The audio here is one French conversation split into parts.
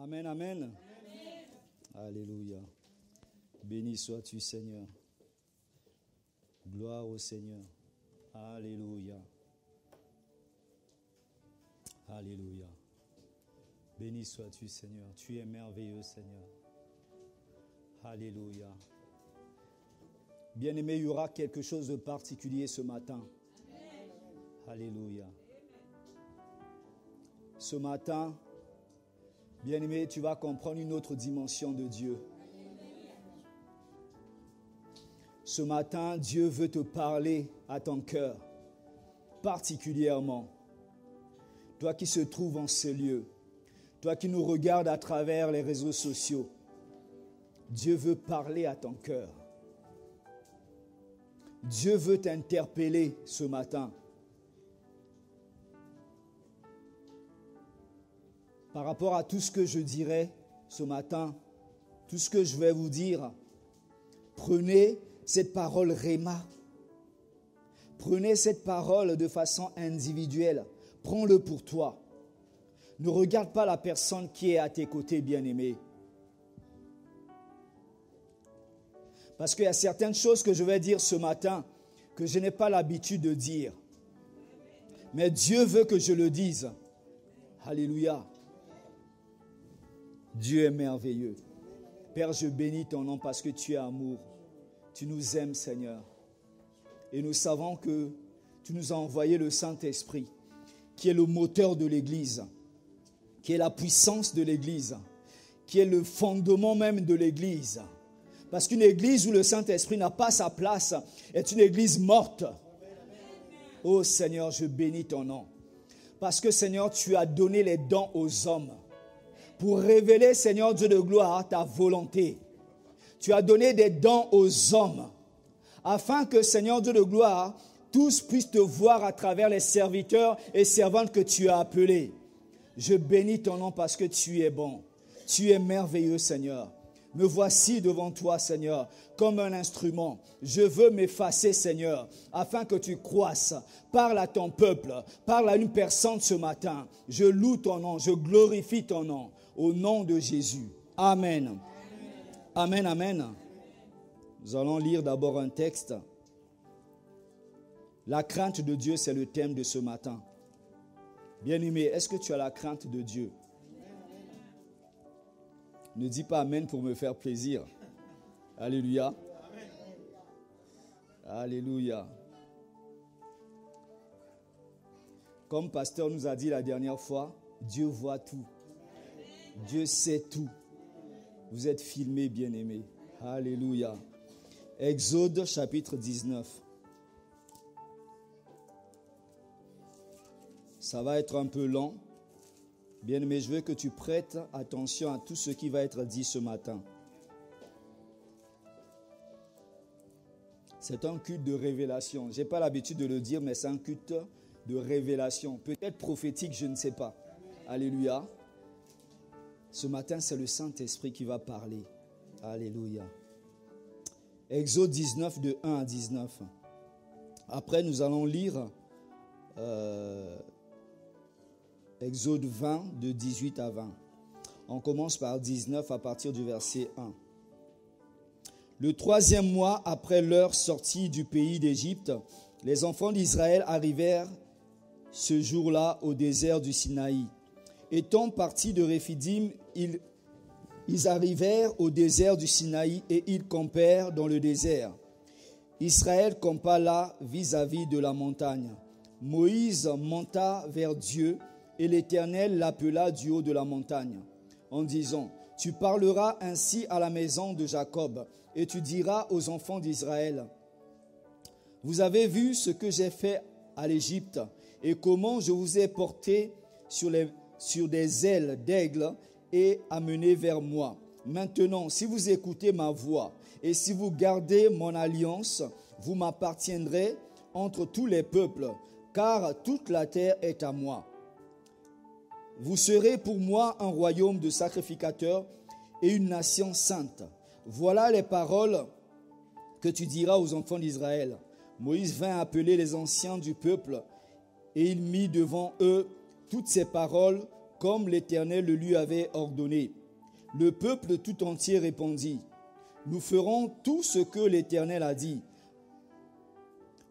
Amen, amen. Alléluia. Béni sois-tu, Seigneur. Gloire au Seigneur. Alléluia. Alléluia. Béni sois-tu, Seigneur. Tu es merveilleux, Seigneur. Alléluia. Bien-aimé, il y aura quelque chose de particulier ce matin. Alléluia. Ce matin, bien-aimé, tu vas comprendre une autre dimension de Dieu. Ce matin, Dieu veut te parler à ton cœur, particulièrement. Toi qui se trouves en ce lieu, toi qui nous regardes à travers les réseaux sociaux, Dieu veut parler à ton cœur. Dieu veut t'interpeller ce matin. Par rapport à tout ce que je dirai ce matin, tout ce que je vais vous dire, prenez cette parole Réma. Prenez cette parole de façon individuelle. Prends-le pour toi. Ne regarde pas la personne qui est à tes côtés, bien-aimé. Parce qu'il y a certaines choses que je vais dire ce matin que je n'ai pas l'habitude de dire. Mais Dieu veut que je le dise. Alléluia. Dieu est merveilleux. Père, je bénis ton nom parce que tu es amour. Tu nous aimes, Seigneur. Et nous savons que tu nous as envoyé le Saint-Esprit, qui est le moteur de l'Église, qui est la puissance de l'Église, qui est le fondement même de l'Église. Parce qu'une Église où le Saint-Esprit n'a pas sa place est une Église morte. Oh Seigneur, je bénis ton nom. Parce que Seigneur, tu as donné les dons aux hommes pour révéler, Seigneur Dieu de gloire, ta volonté. Tu as donné des dons aux hommes afin que, Seigneur Dieu de gloire, tous puissent te voir à travers les serviteurs et servantes que tu as appelés. Je bénis ton nom parce que tu es bon. Tu es merveilleux, Seigneur. Me voici devant toi, Seigneur, comme un instrument. Je veux m'effacer, Seigneur, afin que tu croisses. Parle à ton peuple, parle à une personne ce matin. Je loue ton nom, je glorifie ton nom. Au nom de Jésus. Amen. Amen, amen. Nous allons lire d'abord un texte. La crainte de Dieu, c'est le thème de ce matin. Bien-aimé, est-ce que tu as la crainte de Dieu? Ne dis pas amen pour me faire plaisir. Alléluia. Alléluia. Comme pasteur nous a dit la dernière fois, Dieu voit tout. Dieu sait tout. Vous êtes filmés, bien-aimés. Alléluia. Exode chapitre 19. Ça va être un peu long. Bien-aimé, je veux que tu prêtes attention à tout ce qui va être dit ce matin. C'est un culte de révélation. Je n'ai pas l'habitude de le dire, mais c'est un culte de révélation. Peut-être prophétique, je ne sais pas. Alléluia. Ce matin, c'est le Saint-Esprit qui va parler. Alléluia. Exode 19, de 1 à 19. Après, nous allons lire Exode 20, de 18 à 20. On commence par 19 à partir du verset 1. Le 3e mois après leur sortie du pays d'Égypte, les enfants d'Israël arrivèrent ce jour-là au désert du Sinaï. Étant partis de Réphidim, ils arrivèrent au désert du Sinaï et ils campèrent dans le désert. Israël campa là vis-à-vis de la montagne. Moïse monta vers Dieu et l'Éternel l'appela du haut de la montagne en disant : « Tu parleras ainsi à la maison de Jacob et tu diras aux enfants d'Israël : Vous avez vu ce que j'ai fait à l'Égypte et comment je vous ai porté sur des ailes d'aigle et amené vers moi. Maintenant, si vous écoutez ma voix et si vous gardez mon alliance, vous m'appartiendrez entre tous les peuples, car toute la terre est à moi. Vous serez pour moi un royaume de sacrificateurs et une nation sainte. Voilà les paroles que tu diras aux enfants d'Israël. » Moïse vint appeler les anciens du peuple et il mit devant eux toutes ces paroles comme l'Éternel le lui avait ordonné. Le peuple tout entier répondit, « Nous ferons tout ce que l'Éternel a dit. »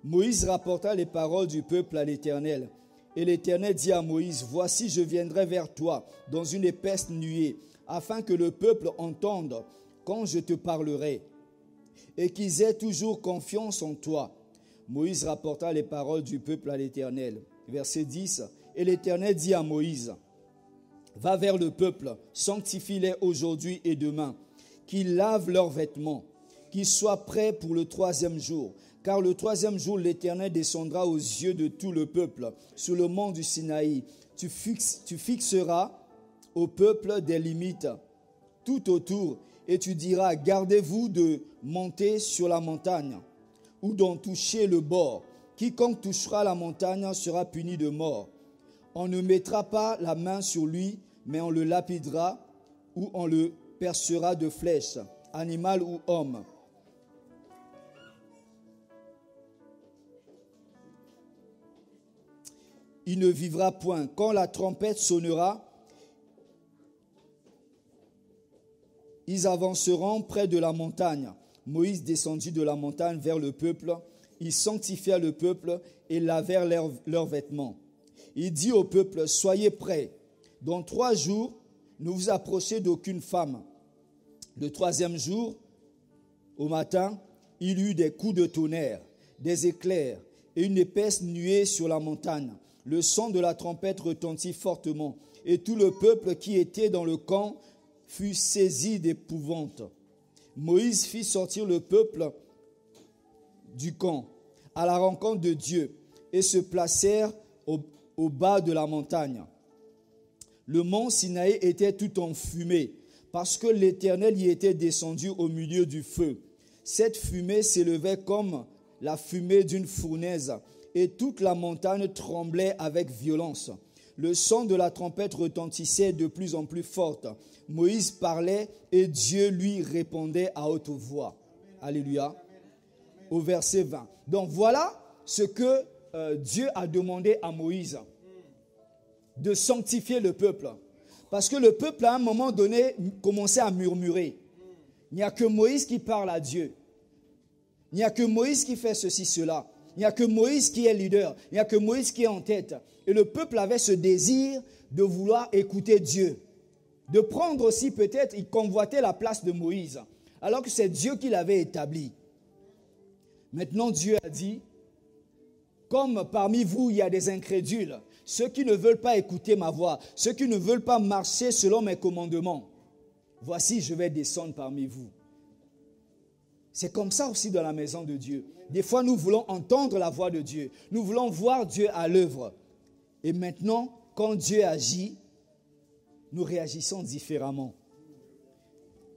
Moïse rapporta les paroles du peuple à l'Éternel. Et l'Éternel dit à Moïse, « Voici, je viendrai vers toi dans une épaisse nuée, afin que le peuple entende quand je te parlerai, et qu'ils aient toujours confiance en toi. » Moïse rapporta les paroles du peuple à l'Éternel. Verset 10, « Et l'Éternel dit à Moïse, « Va vers le peuple, sanctifie-les aujourd'hui et demain, qu'ils lavent leurs vêtements, qu'ils soient prêts pour le 3e jour. Car le 3e jour, l'Éternel descendra aux yeux de tout le peuple sur le mont du Sinaï. Tu fixeras au peuple des limites tout autour et tu diras, gardez-vous de monter sur la montagne ou d'en toucher le bord. Quiconque touchera la montagne sera puni de mort. On ne mettra pas la main sur lui, mais on le lapidera ou on le percera de flèches, animal ou homme. Il ne vivra point. Quand la trompette sonnera, ils avanceront près de la montagne. Moïse descendit de la montagne vers le peuple. Il sanctifia le peuple et lavèrent leurs vêtements. Il dit au peuple, soyez prêts. Dans 3 jours, ne vous approchez d'aucune femme. Le 3e jour, au matin, il y eut des coups de tonnerre, des éclairs et une épaisse nuée sur la montagne. Le son de la trompette retentit fortement, et tout le peuple qui était dans le camp fut saisi d'épouvante. Moïse fit sortir le peuple du camp à la rencontre de Dieu et se placèrent au bas de la montagne. Le mont Sinaï était tout en fumée, parce que l'Éternel y était descendu au milieu du feu. Cette fumée s'élevait comme la fumée d'une fournaise, et toute la montagne tremblait avec violence. Le son de la trompette retentissait de plus en plus forte. Moïse parlait et Dieu lui répondait à haute voix. Alléluia. Au verset 20. Donc voilà ce que Dieu a demandé à Moïse, de sanctifier le peuple. Parce que le peuple, à un moment donné, commençait à murmurer. Il n'y a que Moïse qui parle à Dieu. Il n'y a que Moïse qui fait ceci, cela. Il n'y a que Moïse qui est leader. Il n'y a que Moïse qui est en tête. Et le peuple avait ce désir de vouloir écouter Dieu. De prendre aussi peut-être, il convoitait la place de Moïse. Alors que c'est Dieu qui l'avait établi. Maintenant Dieu a dit, comme parmi vous il y a des incrédules, ceux qui ne veulent pas écouter ma voix, ceux qui ne veulent pas marcher selon mes commandements, voici je vais descendre parmi vous. C'est comme ça aussi dans la maison de Dieu. Des fois, nous voulons entendre la voix de Dieu. Nous voulons voir Dieu à l'œuvre. Et maintenant, quand Dieu agit, nous réagissons différemment.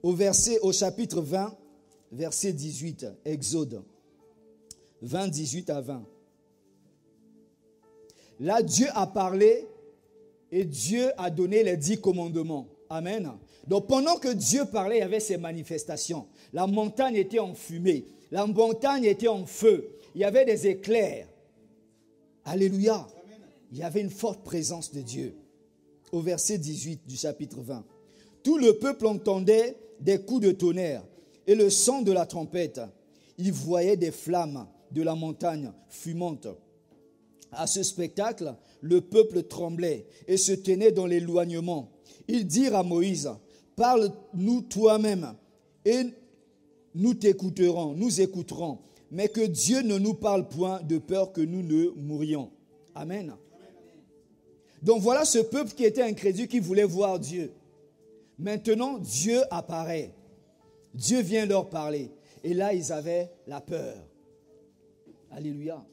Au chapitre 20, verset 18, Exode 20, 18 à 20. Là, Dieu a parlé et Dieu a donné les 10 commandements. Amen. Donc pendant que Dieu parlait, il y avait ces manifestations. La montagne était en fumée. La montagne était en feu. Il y avait des éclairs. Alléluia. Il y avait une forte présence de Dieu. Au verset 18 du chapitre 20. Tout le peuple entendait des coups de tonnerre et le son de la trompette. Ils voyaient des flammes de la montagne fumante. À ce spectacle, le peuple tremblait et se tenait dans l'éloignement. Ils dirent à Moïse, « Parle-nous toi-même et nous t'écouterons, nous écouterons, mais que Dieu ne nous parle point de peur que nous ne mourions. » Amen. Donc voilà ce peuple qui était incrédule, qui voulait voir Dieu. Maintenant, Dieu apparaît. Dieu vient leur parler. Et là, ils avaient la peur. Alléluia.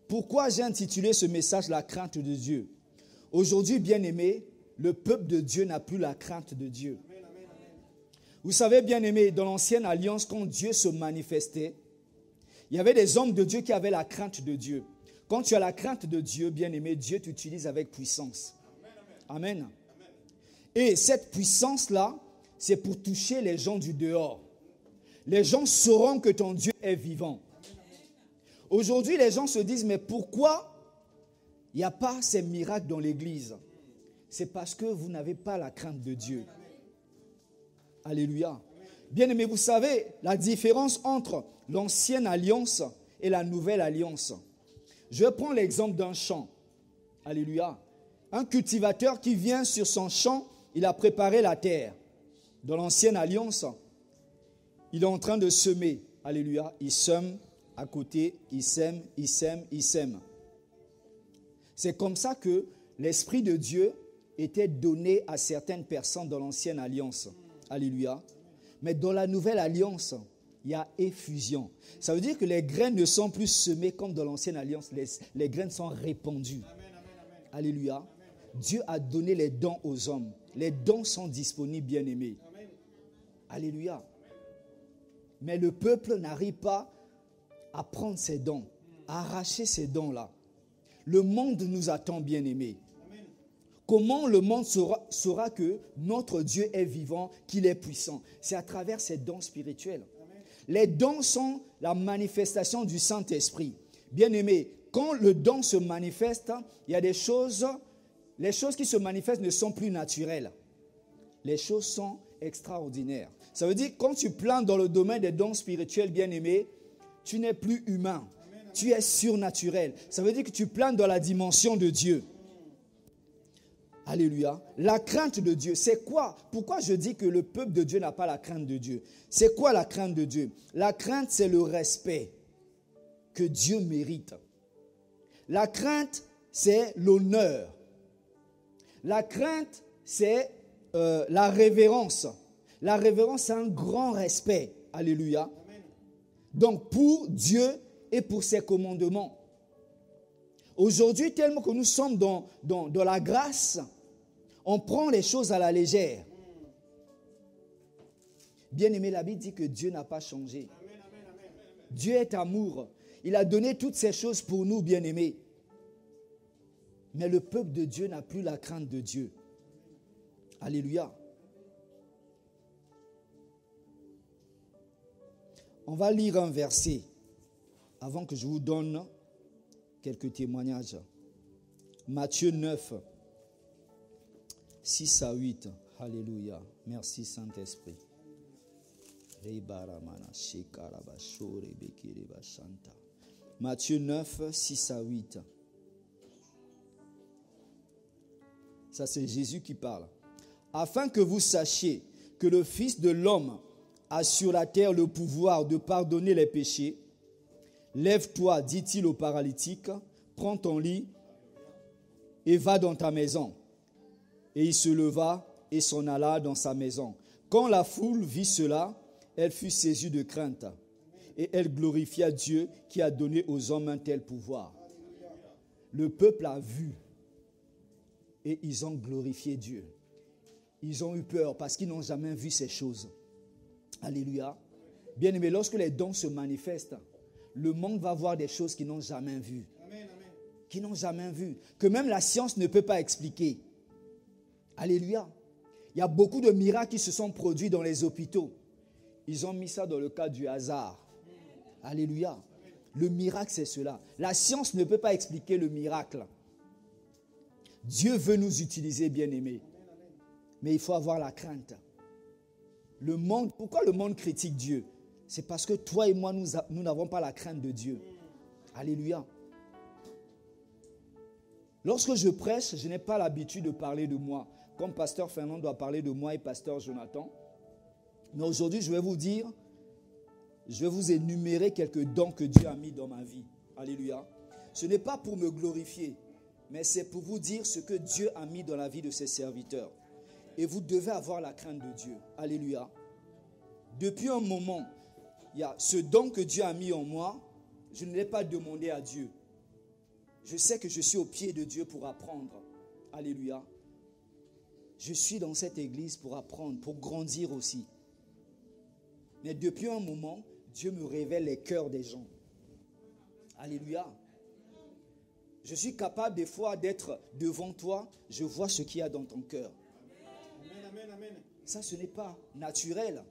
Pourquoi j'ai intitulé ce message « La crainte de Dieu » ? Aujourd'hui, bien-aimés, le peuple de Dieu n'a plus la crainte de Dieu. Vous savez, bien-aimés, dans l'ancienne alliance, quand Dieu se manifestait, il y avait des hommes de Dieu qui avaient la crainte de Dieu. Quand tu as la crainte de Dieu, bien-aimé, Dieu t'utilise avec puissance. Amen. Et cette puissance-là, c'est pour toucher les gens du dehors. Les gens sauront que ton Dieu est vivant. Aujourd'hui, les gens se disent, mais pourquoi il n'y a pas ces miracles dans l'église? c'est parce que vous n'avez pas la crainte de Dieu. Alléluia. Bien-aimés, vous savez la différence entre l'ancienne alliance et la nouvelle alliance. Je prends l'exemple d'un champ. Alléluia. Un cultivateur qui vient sur son champ, il a préparé la terre. Dans l'ancienne alliance, il est en train de semer. Alléluia. Il sème à côté, il sème, il sème, il sème. C'est comme ça que l'Esprit de Dieu était donné à certaines personnes dans l'ancienne alliance. Alléluia. Mais dans la nouvelle alliance, il y a effusion. Ça veut dire que les graines ne sont plus semées comme dans l'ancienne alliance. Les graines sont répandues. Alléluia. Dieu a donné les dons aux hommes. Les dons sont disponibles, bien-aimés. Alléluia. Mais le peuple n'arrive pas à prendre ces dons, à arracher ces dons-là. Le monde nous attend, bien-aimés. Comment le monde saura que notre Dieu est vivant, qu'il est puissant? C'est à travers ces dons spirituels. Amen. Les dons sont la manifestation du Saint-Esprit. Bien-aimés, quand le don se manifeste, il y a des choses, les choses qui se manifestent ne sont plus naturelles. Les choses sont extraordinaires. Ça veut dire que quand tu plantes dans le domaine des dons spirituels, bien-aimés, tu n'es plus humain, tu es surnaturel. Ça veut dire que tu plantes dans la dimension de Dieu. Alléluia. La crainte de Dieu, c'est quoi? Pourquoi je dis que le peuple de Dieu n'a pas la crainte de Dieu? C'est quoi la crainte de Dieu? La crainte, c'est le respect que Dieu mérite. La crainte, c'est l'honneur. La crainte, c'est la révérence. La révérence, c'est un grand respect. Alléluia. Donc, pour Dieu et pour ses commandements. Aujourd'hui, tellement que nous sommes dans la grâce, on prend les choses à la légère. Bien-aimé, la Bible dit que Dieu n'a pas changé. Dieu est amour. Il a donné toutes ces choses pour nous, bien-aimés. Mais le peuple de Dieu n'a plus la crainte de Dieu. Alléluia. On va lire un verset avant que je vous donne quelques témoignages. Matthieu 9, 6 à 8. Alléluia. Merci Saint-Esprit. Matthieu 9, 6 à 8. Ça, c'est Jésus qui parle. Afin que vous sachiez que le Fils de l'homme a sur la terre le pouvoir de pardonner les péchés. Lève-toi, dit-il au paralytique, prends ton lit et va dans ta maison. Et il se leva et s'en alla dans sa maison. Quand la foule vit cela, elle fut saisie de crainte. Et elle glorifia Dieu qui a donné aux hommes un tel pouvoir. Le peuple a vu et ils ont glorifié Dieu. Ils ont eu peur parce qu'ils n'ont jamais vu ces choses. Alléluia. Bien-aimé, lorsque les dons se manifestent, le monde va voir des choses qu'ils n'ont jamais vues. Qu'ils n'ont jamais vues. Que même la science ne peut pas expliquer. Alléluia. Il y a beaucoup de miracles qui se sont produits dans les hôpitaux. Ils ont mis ça dans le cadre du hasard. Alléluia. Le miracle, c'est cela. La science ne peut pas expliquer le miracle. Dieu veut nous utiliser, bien-aimés. Mais il faut avoir la crainte. Le monde, pourquoi le monde critique Dieu? C'est parce que toi et moi, nous n'avons pas la crainte de Dieu. Alléluia. Lorsque je prêche, je n'ai pas l'habitude de parler de moi. Comme pasteur Fernand doit parler de moi et pasteur Jonathan. Mais aujourd'hui, je vais vous énumérer quelques dons que Dieu a mis dans ma vie. Alléluia. Ce n'est pas pour me glorifier, mais c'est pour vous dire ce que Dieu a mis dans la vie de ses serviteurs. Et vous devez avoir la crainte de Dieu. Alléluia. Depuis un moment, il y a ce don que Dieu a mis en moi, je ne l'ai pas demandé à Dieu. Je sais que je suis au pied de Dieu pour apprendre. Alléluia. Je suis dans cette église pour apprendre, pour grandir aussi. Mais depuis un moment, Dieu me révèle les cœurs des gens. Alléluia. Je suis capable des fois d'être devant toi, je vois ce qu'il y a dans ton cœur. Ça, ce n'est pas naturel.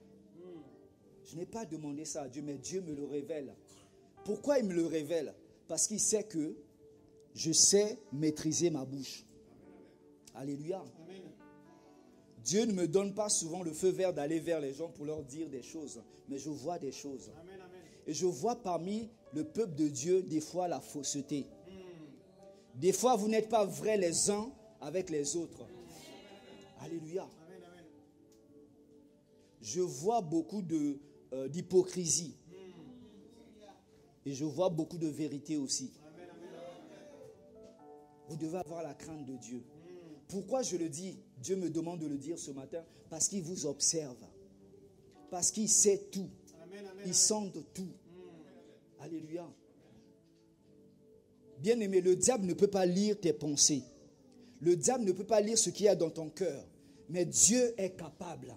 Je n'ai pas demandé ça à Dieu, mais Dieu me le révèle. Pourquoi il me le révèle? Parce qu'il sait que je sais maîtriser ma bouche. Alléluia. Dieu ne me donne pas souvent le feu vert d'aller vers les gens pour leur dire des choses, mais je vois des choses. Et je vois parmi le peuple de Dieu des fois la fausseté. Des fois, vous n'êtes pas vrais les uns avec les autres. Alléluia. Je vois beaucoup d'hypocrisie. Et je vois beaucoup de vérité aussi. Vous devez avoir la crainte de Dieu. Pourquoi je le dis? Dieu me demande de le dire ce matin. Parce qu'il vous observe. Parce qu'il sait tout. Il sonde tout. Alléluia. Bien-aimé, le diable ne peut pas lire tes pensées. Le diable ne peut pas lire ce qu'il y a dans ton cœur. Mais Dieu est capable.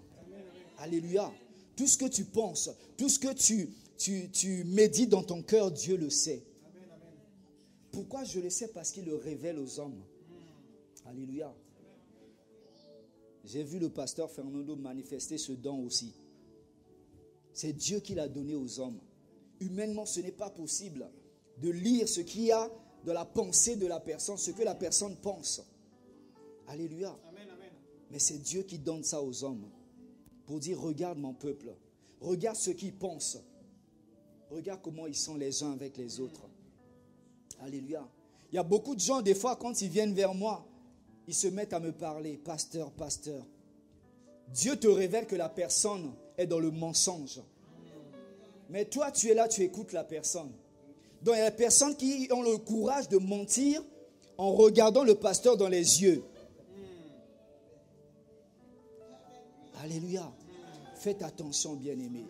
Alléluia. Tout ce que tu penses, tout ce que tu médites dans ton cœur, Dieu le sait. Pourquoi je le sais? Parce qu'il le révèle aux hommes. Alléluia. J'ai vu le pasteur Fernando manifester ce don aussi. C'est Dieu qui l'a donné aux hommes. Humainement, ce n'est pas possible de lire ce qu'il y a dans la pensée de la personne, ce que la personne pense. Alléluia. Mais c'est Dieu qui donne ça aux hommes. Pour dire, regarde mon peuple. Regarde ce qu'ils pensent. Regarde comment ils sont les uns avec les autres. Alléluia. Il y a beaucoup de gens, des fois, quand ils viennent vers moi, ils se mettent à me parler. Pasteur, pasteur. Dieu te révèle que la personne est dans le mensonge. Mais toi, tu es là, tu écoutes la personne. Donc, il y a des personnes qui ont le courage de mentir en regardant le pasteur dans les yeux. Alléluia. Faites attention, bien-aimés.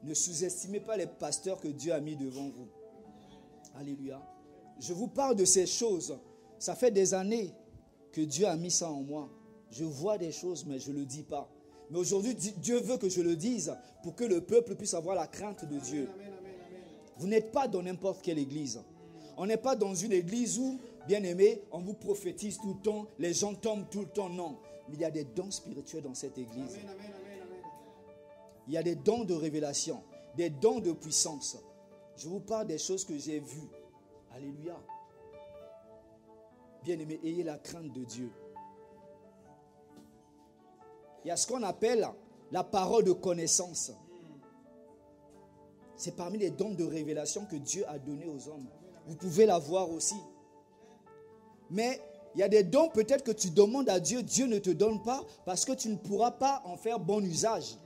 Ne sous-estimez pas les pasteurs que Dieu a mis devant vous. Alléluia. Je vous parle de ces choses. Ça fait des années que Dieu a mis ça en moi. Je vois des choses, mais je ne le dis pas. Mais aujourd'hui, Dieu veut que je le dise pour que le peuple puisse avoir la crainte de Dieu. Vous n'êtes pas dans n'importe quelle église. On n'est pas dans une église où, bien aimé, on vous prophétise tout le temps, les gens tombent tout le temps. Non. Mais il y a des dons spirituels dans cette église. Il y a des dons de révélation, des dons de puissance. Je vous parle des choses que j'ai vues. Alléluia. Bien-aimés, ayez la crainte de Dieu. Il y a ce qu'on appelle la parole de connaissance. C'est parmi les dons de révélation que Dieu a donné aux hommes. Vous pouvez l'avoir aussi. Mais il y a des dons peut-être que tu demandes à Dieu, Dieu ne te donne pas parce que tu ne pourras pas en faire bon usage.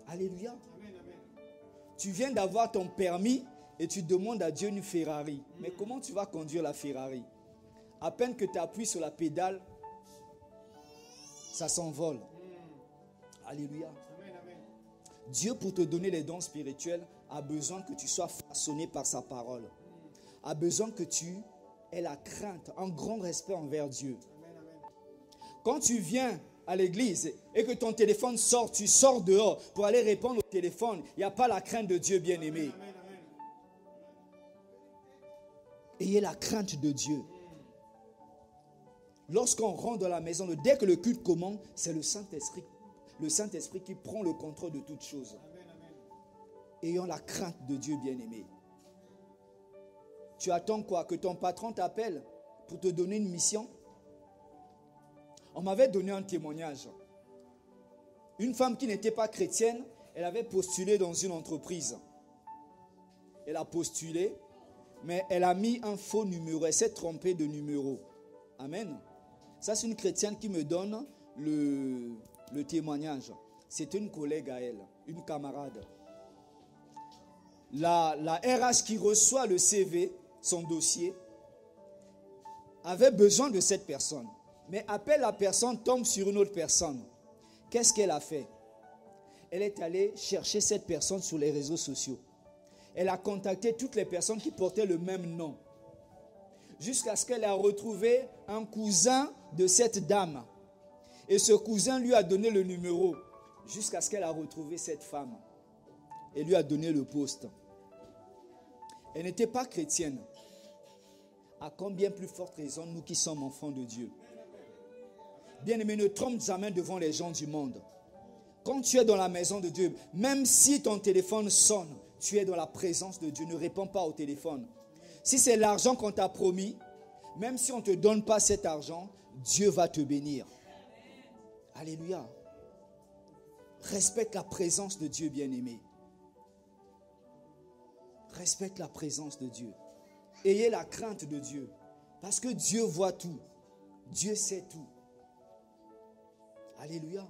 Alléluia. Tu viens d'avoir ton permis et tu demandes à Dieu une Ferrari. Mais comment tu vas conduire la Ferrari? À peine que tu appuies sur la pédale, ça s'envole. Alléluia. Dieu, pour te donner les dons spirituels, a besoin que tu sois façonné par sa parole. A besoin que tu aies la crainte, un grand respect envers Dieu. Quand tu viens à l'église et que ton téléphone sort, tu sors dehors pour aller répondre au téléphone. Il n'y a pas la crainte de Dieu, bien-aimé. Ayez la crainte de Dieu. Lorsqu'on rentre dans la maison, dès que le culte commence, c'est le Saint-Esprit. Le Saint-Esprit qui prend le contrôle de toutes choses. Ayons la crainte de Dieu, bien-aimé. Tu attends quoi? Que ton patron t'appelle pour te donner une mission? On m'avait donné un témoignage. Une femme qui n'était pas chrétienne, elle avait postulé dans une entreprise. Elle a postulé, mais elle a mis un faux numéro. Elle s'est trompée de numéro. Amen. Ça, c'est une chrétienne qui me donne le témoignage. C'est une collègue à elle, une camarade. La RH qui reçoit le CV, son dossier, avait besoin de cette personne. Mais appelle la personne, tombe sur une autre personne. Qu'est-ce qu'elle a fait? Elle est allée chercher cette personne sur les réseaux sociaux. Elle a contacté toutes les personnes qui portaient le même nom. Jusqu'à ce qu'elle ait retrouvé un cousin de cette dame. Et ce cousin lui a donné le numéro. Jusqu'à ce qu'elle ait retrouvé cette femme. Et lui a donné le poste. Elle n'était pas chrétienne. À combien plus forte raison nous qui sommes enfants de Dieu? Bien-aimé, ne trompe jamais devant les gens du monde. Quand tu es dans la maison de Dieu, même si ton téléphone sonne, tu es dans la présence de Dieu. Ne réponds pas au téléphone. Si c'est l'argent qu'on t'a promis, Même si on ne te donne pas cet argent, Dieu va te bénir. Alléluia. Respecte la présence de Dieu, bien-aimé. Respecte la présence de Dieu. Ayez la crainte de Dieu. Parce que Dieu voit tout. Dieu sait tout. Alléluia.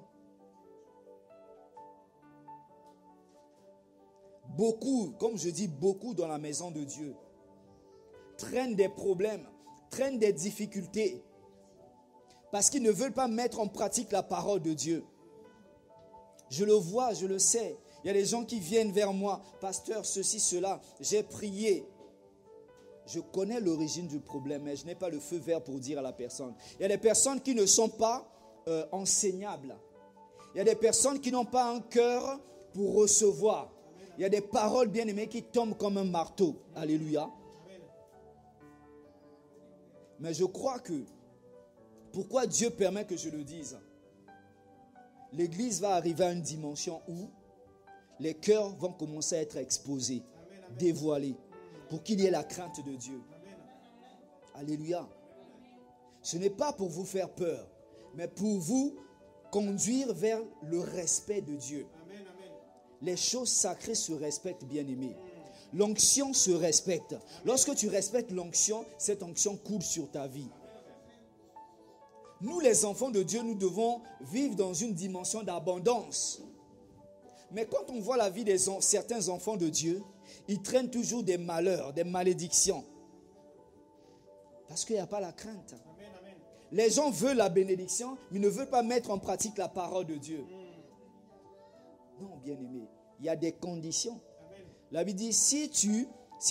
Beaucoup, comme je dis, beaucoup dans la maison de Dieu traînent des problèmes, traînent des difficultés parce qu'ils ne veulent pas mettre en pratique la parole de Dieu. Je le vois, je le sais. Il y a des gens qui viennent vers moi, pasteur, ceci, cela, j'ai prié. Je connais l'origine du problème, mais je n'ai pas le feu vert pour dire à la personne. Il y a des personnes qui ne sont pas enseignables. Il y a des personnes qui n'ont pas un cœur pour recevoir. Il y a des paroles bien-aimées qui tombent comme un marteau. Alléluia. Mais je crois que, pourquoi Dieu permet que je le dise? L'Église va arriver à une dimension où les cœurs vont commencer à être exposés, dévoilés, pour qu'il y ait la crainte de Dieu. Alléluia. Ce n'est pas pour vous faire peur, mais pour vous conduire vers le respect de Dieu. Les choses sacrées se respectent, bien-aimés. L'onction se respecte. Lorsque tu respectes l'onction, cette onction coule sur ta vie. Nous, les enfants de Dieu, nous devons vivre dans une dimension d'abondance. Mais quand on voit la vie de certains enfants de Dieu, ils traînent toujours des malheurs, des malédictions. Parce qu'il n'y a pas la crainte. Les gens veulent la bénédiction, mais ne veulent pas mettre en pratique la parole de Dieu. Non, bien-aimé, il y a des conditions. La Bible dit, si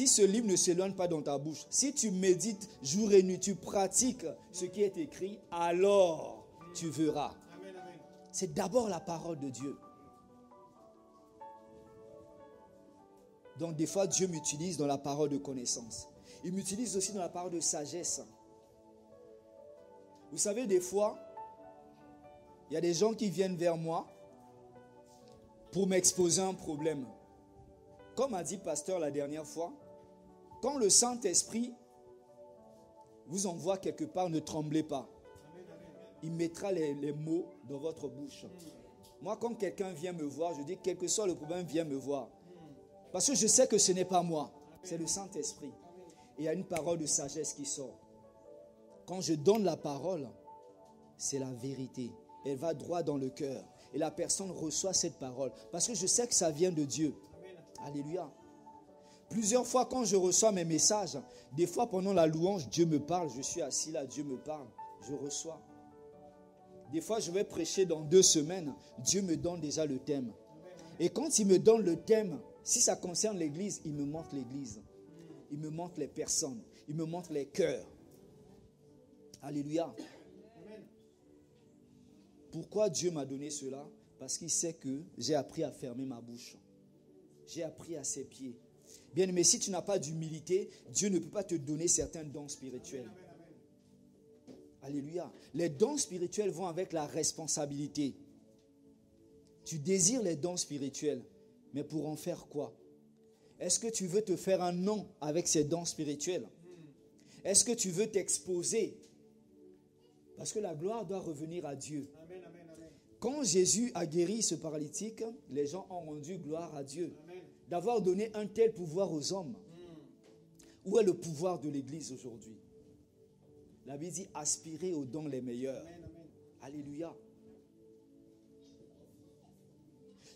ce livre ne s'éloigne pas dans ta bouche, si tu médites jour et nuit, tu pratiques ce qui est écrit, alors tu verras. C'est d'abord la parole de Dieu. Donc des fois, Dieu m'utilise dans la parole de connaissance. Il m'utilise aussi dans la parole de sagesse. Vous savez, des fois, il y a des gens qui viennent vers moi pour m'exposer un problème. Comme a dit le pasteur la dernière fois, quand le Saint-Esprit vous envoie quelque part, ne tremblez pas. Il mettra les mots dans votre bouche. Moi, quand quelqu'un vient me voir, je dis, quel que soit le problème, viens me voir. Parce que je sais que ce n'est pas moi, c'est le Saint-Esprit. Et il y a une parole de sagesse qui sort. Quand je donne la parole, c'est la vérité. Elle va droit dans le cœur. Et la personne reçoit cette parole. Parce que je sais que ça vient de Dieu. Alléluia. Plusieurs fois quand je reçois mes messages, des fois pendant la louange, Dieu me parle. Je suis assis là, Dieu me parle. Je reçois. Des fois je vais prêcher dans 2 semaines. Dieu me donne déjà le thème. Et quand il me donne le thème, si ça concerne l'église, il me montre l'église. Il me montre les personnes. Il me montre les cœurs. Alléluia. Pourquoi Dieu m'a donné cela? Parce qu'il sait que j'ai appris à fermer ma bouche. J'ai appris à ses pieds. Bien aimé, si tu n'as pas d'humilité, Dieu ne peut pas te donner certains dons spirituels. Alléluia. Les dons spirituels vont avec la responsabilité. Tu désires les dons spirituels, mais pour en faire quoi? Est-ce que tu veux te faire un nom avec ces dons spirituels? Est-ce que tu veux t'exposer? Parce que la gloire doit revenir à Dieu. Quand Jésus a guéri ce paralytique, les gens ont rendu gloire à Dieu. D'avoir donné un tel pouvoir aux hommes. Où est le pouvoir de l'Église aujourd'hui? La Bible dit aspirer aux dons les meilleurs. Alléluia.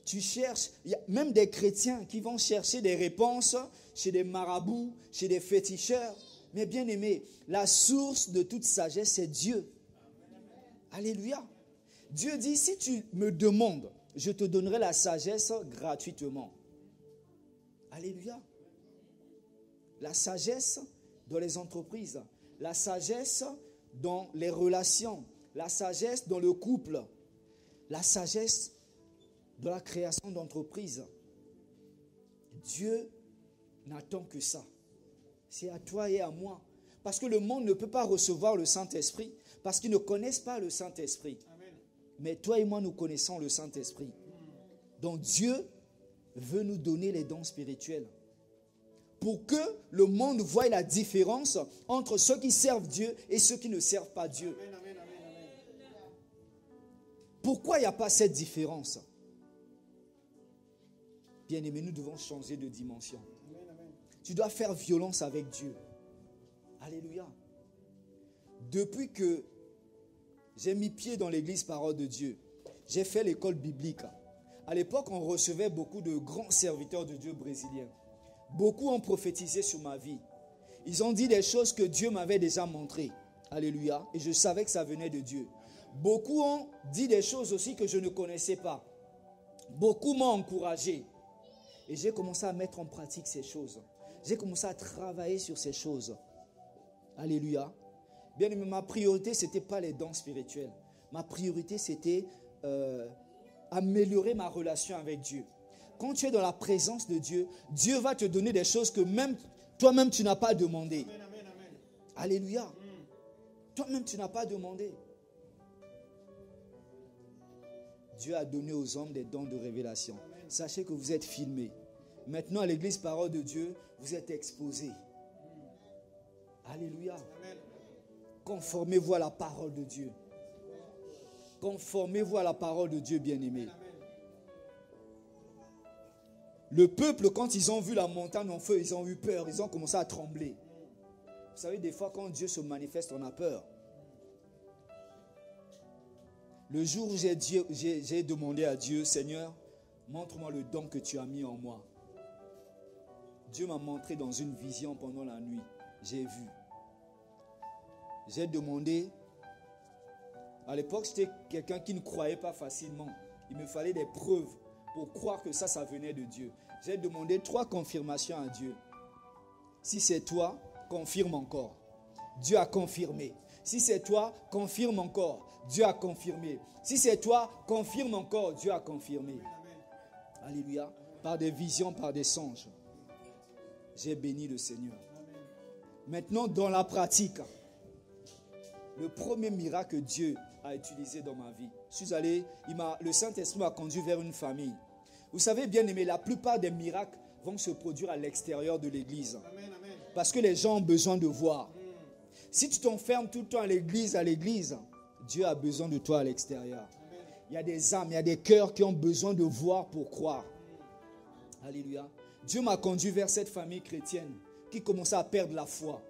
Tu cherches, il y a même des chrétiens qui vont chercher des réponses chez des marabouts, chez des féticheurs. Mais bien aimé, la source de toute sagesse, c'est Dieu. Alléluia. Dieu dit, si tu me demandes, je te donnerai la sagesse gratuitement. Alléluia. La sagesse dans les entreprises, la sagesse dans les relations, la sagesse dans le couple, la sagesse dans la création d'entreprises. Dieu n'attend que ça. C'est à toi et à moi. Parce que le monde ne peut pas recevoir le Saint-Esprit, parce qu'ils ne connaissent pas le Saint-Esprit. Amen. Mais toi et moi, nous connaissons le Saint-Esprit. Donc Dieu veut nous donner les dons spirituels pour que le monde voie la différence entre ceux qui servent Dieu et ceux qui ne servent pas Dieu. Pourquoi il n'y a pas cette différence? Bien-aimés, nous devons changer de dimension. Tu dois faire violence avec Dieu. Alléluia. Depuis que j'ai mis pied dans l'église Parole de Dieu, j'ai fait l'école biblique. À l'époque, on recevait beaucoup de grands serviteurs de Dieu brésiliens. Beaucoup ont prophétisé sur ma vie. Ils ont dit des choses que Dieu m'avait déjà montrées. Alléluia. Et je savais que ça venait de Dieu. Beaucoup ont dit des choses aussi que je ne connaissais pas. Beaucoup m'ont encouragé. Et j'ai commencé à mettre en pratique ces choses. J'ai commencé à travailler sur ces choses. Alléluia. Bien aimé, ma priorité, ce n'était pas les dons spirituels. Ma priorité, c'était améliorer ma relation avec Dieu. Quand tu es dans la présence de Dieu, Dieu va te donner des choses que même toi-même, tu n'as pas demandé. Amen, amen, amen. Alléluia. Toi-même, tu n'as pas demandé. Dieu a donné aux hommes des dons de révélation. Amen. Sachez que vous êtes filmés. Maintenant, à l'église Parole de Dieu, vous êtes exposés. Alléluia. Amen. Conformez-vous à la parole de Dieu. Conformez-vous à la parole de Dieu, bien-aimés. Le peuple, quand ils ont vu la montagne en feu, ils ont eu peur, ils ont commencé à trembler. Vous savez, des fois, quand Dieu se manifeste, on a peur. Le jour où j'ai demandé à Dieu, Seigneur, montre-moi le don que tu as mis en moi. Dieu m'a montré dans une vision pendant la nuit. J'ai vu. J'ai demandé. À l'époque, j'étais quelqu'un qui ne croyait pas facilement. Il me fallait des preuves pour croire que ça venait de Dieu. J'ai demandé 3 confirmations à Dieu. Si c'est toi, confirme encore. Dieu a confirmé. Si c'est toi, confirme encore. Dieu a confirmé. Si c'est toi, confirme encore. Dieu a confirmé. Amen. Alléluia. Par des visions, par des songes. J'ai béni le Seigneur. Amen. Maintenant, dans la pratique, le premier miracle que Dieu a utilisé dans ma vie. Je suis allé, le Saint-Esprit m'a conduit vers une famille. Vous savez, bien aimé, la plupart des miracles vont se produire à l'extérieur de l'église. Amen, amen. Parce que les gens ont besoin de voir. Si tu t'enfermes tout le temps à l'église, Dieu a besoin de toi à l'extérieur. Amen. Il y a des âmes, il y a des cœurs qui ont besoin de voir pour croire. Alléluia. Dieu m'a conduit vers cette famille chrétienne qui commençait à perdre la foi.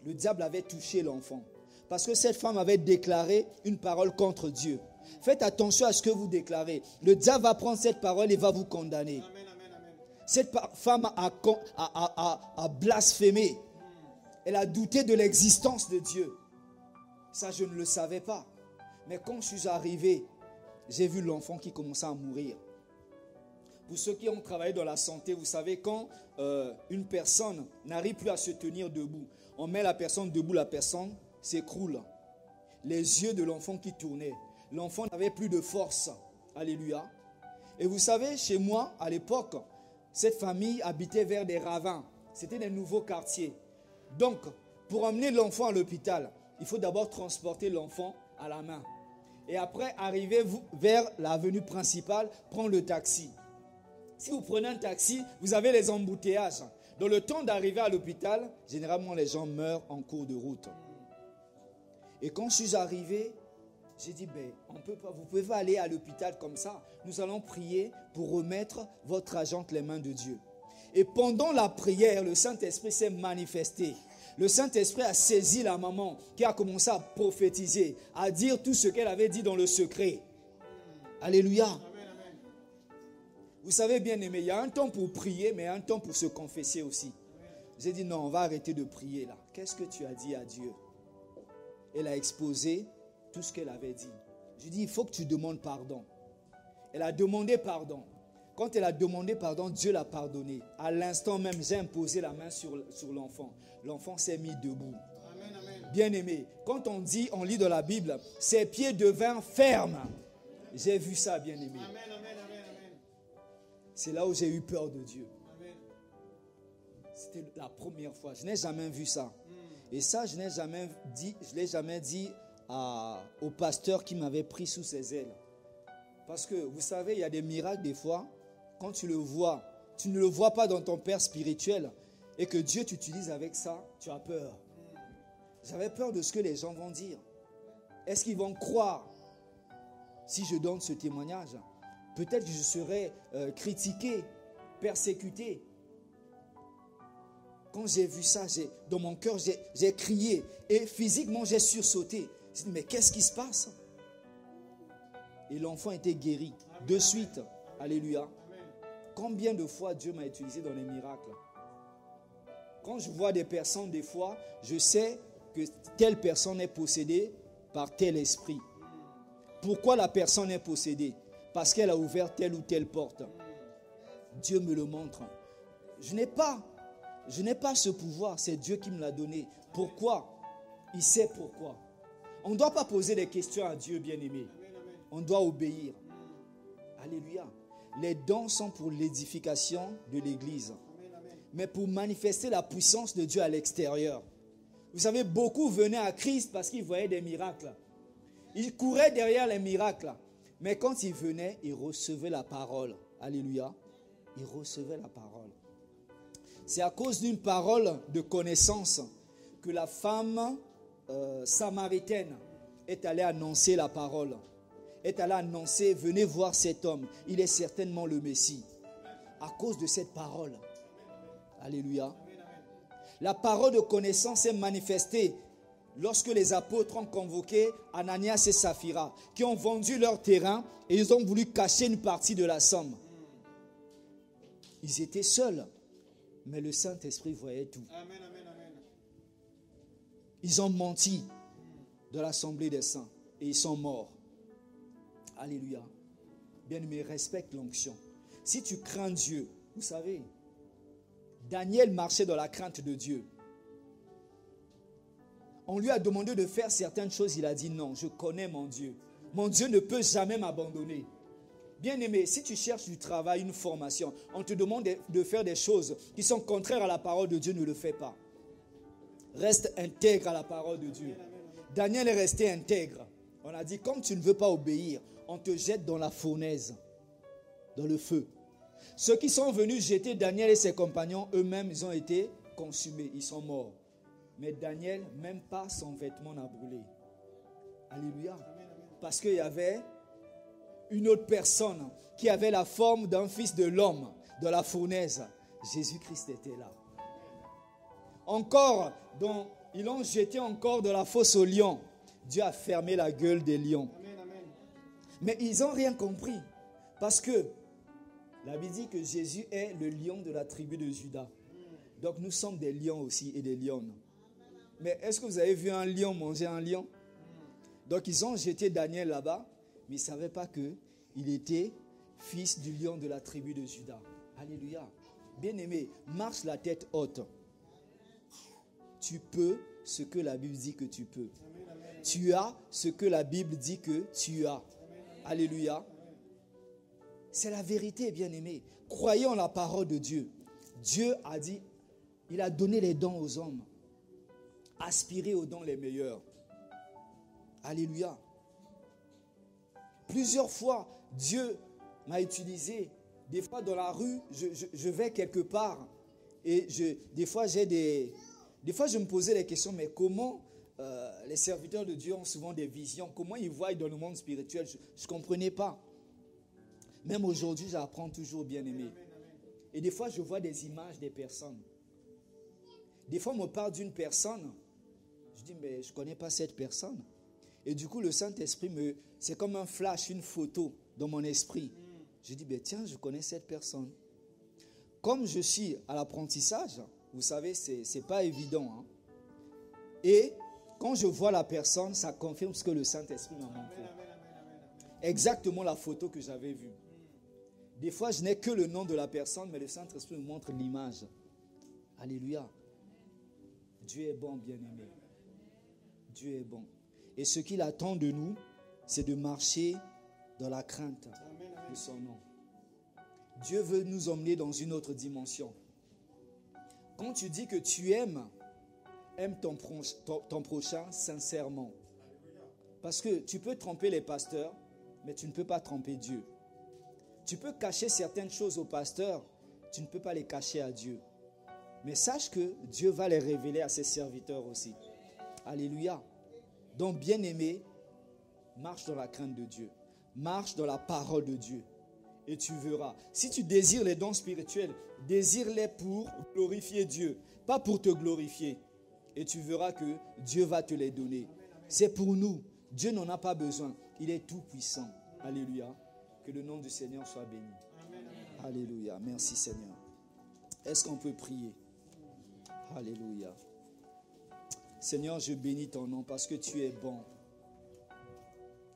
Le diable avait touché l'enfant. Parce que cette femme avait déclaré une parole contre Dieu. Faites attention à ce que vous déclarez. Le diable va prendre cette parole et va vous condamner. Amen, amen, amen. Cette femme a blasphémé. Elle a douté de l'existence de Dieu. Ça, je ne le savais pas. Mais quand je suis arrivé, j'ai vu l'enfant qui commençait à mourir. Pour ceux qui ont travaillé dans la santé, vous savez, quand une personne n'arrive plus à se tenir debout, on met la personne debout, la personne s'écroule. Les yeux de l'enfant qui tournaient. L'enfant n'avait plus de force. Alléluia. Et vous savez, chez moi, à l'époque, cette famille habitait vers des ravins. C'était des nouveaux quartiers. Donc, pour emmener l'enfant à l'hôpital, il faut d'abord transporter l'enfant à la main. Et après, arriver vers l'avenue principale, prendre le taxi. Si vous prenez un taxi, vous avez les embouteillages. Dans le temps d'arriver à l'hôpital, généralement les gens meurent en cours de route. Et quand je suis arrivé, j'ai dit, on peut pas, vous pouvez pas aller à l'hôpital comme ça. Nous allons prier pour remettre votre argent entre les mains de Dieu. Et pendant la prière, le Saint-Esprit s'est manifesté. Le Saint-Esprit a saisi la maman qui a commencé à prophétiser, à dire tout ce qu'elle avait dit dans le secret. Alléluia. Vous savez, bien aimé, il y a un temps pour prier, mais un temps pour se confesser aussi. J'ai dit, non, on va arrêter de prier là. Qu'est-ce que tu as dit à Dieu? Elle a exposé tout ce qu'elle avait dit. J'ai dit, il faut que tu demandes pardon. Elle a demandé pardon. Quand elle a demandé pardon, Dieu l'a pardonné. À l'instant même, j'ai imposé la main sur l'enfant. L'enfant s'est mis debout. Amen, amen. Bien aimé, quand on lit dans la Bible, ses pieds devinrent fermes. J'ai vu ça, bien aimé. Amen, amen, amen, amen. C'est là où j'ai eu peur de Dieu. Amen. C'était la première fois. Je n'ai jamais vu ça. Et ça, je ne l'ai jamais dit au pasteur qui m'avait pris sous ses ailes. Parce que, vous savez, il y a des miracles des fois, quand tu le vois, tu ne le vois pas dans ton père spirituel, et que Dieu t'utilise avec ça, tu as peur. J'avais peur de ce que les gens vont dire. Est-ce qu'ils vont croire si je donne ce témoignage? Peut-être que je serai critiqué, persécuté. Quand j'ai vu ça, dans mon cœur, j'ai crié. Et physiquement, j'ai sursauté. J'ai dit, mais qu'est-ce qui se passe? Et l'enfant était guéri de suite. Alléluia. Combien de fois Dieu m'a utilisé dans les miracles? Quand je vois des personnes, des fois, je sais que telle personne est possédée par tel esprit. Pourquoi la personne est possédée? Parce qu'elle a ouvert telle ou telle porte. Dieu me le montre. Je n'ai pas ce pouvoir, c'est Dieu qui me l'a donné. Pourquoi? Il sait pourquoi. On ne doit pas poser des questions à Dieu, bien-aimé. On doit obéir. Alléluia. Les dons sont pour l'édification de l'Église, mais pour manifester la puissance de Dieu à l'extérieur. Vous savez, beaucoup venaient à Christ parce qu'ils voyaient des miracles. Ils couraient derrière les miracles. Mais quand ils venaient, ils recevaient la parole. Alléluia. Ils recevaient la parole. C'est à cause d'une parole de connaissance que la femme samaritaine est allée annoncer la parole. Est allée annoncer, venez voir cet homme. Il est certainement le Messie. À cause de cette parole. Alléluia. La parole de connaissance est manifestée lorsque les apôtres ont convoqué Ananias et Saphira, qui ont vendu leur terrain et ils ont voulu cacher une partie de la somme. Ils étaient seuls, mais le Saint-Esprit voyait tout. Amen, amen, amen. Ils ont menti de l'assemblée des saints et ils sont morts. Alléluia. Bien-aimé, respecte l'onction. Si tu crains Dieu, vous savez, Daniel marchait dans la crainte de Dieu. On lui a demandé de faire certaines choses, il a dit non, je connais mon Dieu. Mon Dieu ne peut jamais m'abandonner. Bien-aimé, si tu cherches du travail, une formation, on te demande de faire des choses qui sont contraires à la parole de Dieu, ne le fais pas. Reste intègre à la parole de Dieu. Daniel est resté intègre. On a dit, comme tu ne veux pas obéir, on te jette dans la fournaise, dans le feu. Ceux qui sont venus jeter Daniel et ses compagnons, eux-mêmes, ils ont été consumés, ils sont morts. Mais Daniel, même pas son vêtement n'a brûlé. Alléluia. Parce qu'il y avait une autre personne qui avait la forme d'un fils de l'homme dans la fournaise. Jésus-Christ était là. Encore, ils l'ont jeté encore dans la fosse aux lions. Dieu a fermé la gueule des lions. Mais ils n'ont rien compris. Parce que la Bible dit que Jésus est le lion de la tribu de Juda. Donc nous sommes des lions aussi et des lionnes. Mais est-ce que vous avez vu un lion manger un lion? Donc ils ont jeté Daniel là-bas, mais ils ne savaient pas qu'il était fils du lion de la tribu de Juda. Alléluia. Bien-aimé, marche la tête haute. Tu peux ce que la Bible dit que tu peux. Tu as ce que la Bible dit que tu as. Alléluia. C'est la vérité, bien-aimé. Croyez en la parole de Dieu. Dieu a dit, il a donné les dons aux hommes. Aspirez aux dons les meilleurs. Alléluia. Plusieurs fois, Dieu m'a utilisé. Des fois, dans la rue, je vais quelque part. Et des fois, je me posais des questions, mais comment les serviteurs de Dieu ont souvent des visions? Comment ils voient dans le monde spirituel? Je ne comprenais pas. Même aujourd'hui, j'apprends toujours, bien-aimé. Et des fois, je vois des images des personnes. Des fois, on me parle d'une personne. Je dis, mais je ne connais pas cette personne. Et du coup, le Saint-Esprit, c'est comme un flash, une photo dans mon esprit. Je dis, ben, tiens, je connais cette personne. Comme je suis à l'apprentissage, vous savez, ce n'est pas évident. Hein? Et quand je vois la personne, ça confirme ce que le Saint-Esprit m'a montré. Exactement la photo que j'avais vue. Des fois, je n'ai que le nom de la personne, mais le Saint-Esprit me montre l'image. Alléluia. Dieu est bon, bien-aimé. Dieu est bon. Et ce qu'il attend de nous, c'est de marcher dans la crainte de son nom. Dieu veut nous emmener dans une autre dimension. Quand tu dis que tu aime ton prochain sincèrement. Parce que tu peux tromper les pasteurs, mais tu ne peux pas tromper Dieu. Tu peux cacher certaines choses aux pasteurs, tu ne peux pas les cacher à Dieu. Mais sache que Dieu va les révéler à ses serviteurs aussi. Alléluia. Donc, bien-aimé, marche dans la crainte de Dieu. Marche dans la parole de Dieu. Et tu verras. Si tu désires les dons spirituels, désire-les pour glorifier Dieu, pas pour te glorifier. Et tu verras que Dieu va te les donner. C'est pour nous. Dieu n'en a pas besoin. Il est tout puissant. Alléluia. Que le nom du Seigneur soit béni. Amen. Alléluia. Merci Seigneur. Est-ce qu'on peut prier? Alléluia. Seigneur, je bénis ton nom parce que tu es bon.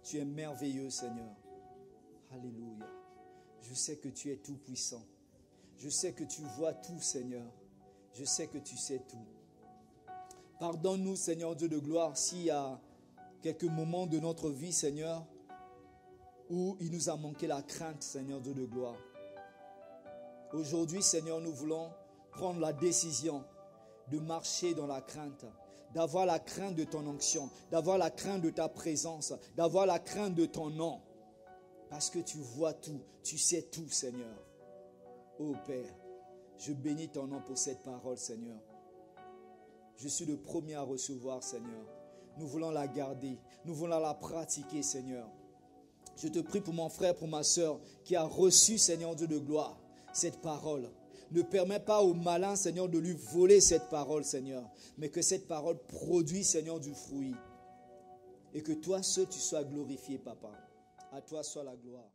Tu es merveilleux, Seigneur. Alléluia. Je sais que tu es tout puissant. Je sais que tu vois tout, Seigneur. Je sais que tu sais tout. Pardonne-nous, Seigneur Dieu de gloire, s'il y a quelques moments de notre vie, Seigneur, où il nous a manqué la crainte, Seigneur Dieu de gloire. Aujourd'hui, Seigneur, nous voulons prendre la décision de marcher dans la crainte, d'avoir la crainte de ton onction, d'avoir la crainte de ta présence, d'avoir la crainte de ton nom. Parce que tu vois tout, tu sais tout, Seigneur. Ô Père, je bénis ton nom pour cette parole, Seigneur. Je suis le premier à recevoir, Seigneur. Nous voulons la garder, nous voulons la pratiquer, Seigneur. Je te prie pour mon frère, pour ma soeur, qui a reçu, Seigneur Dieu de gloire, cette parole. Ne permets pas au malin, Seigneur, de lui voler cette parole, Seigneur. Mais que cette parole produise, Seigneur, du fruit. Et que toi seul, tu sois glorifié, Papa. À toi soit la gloire.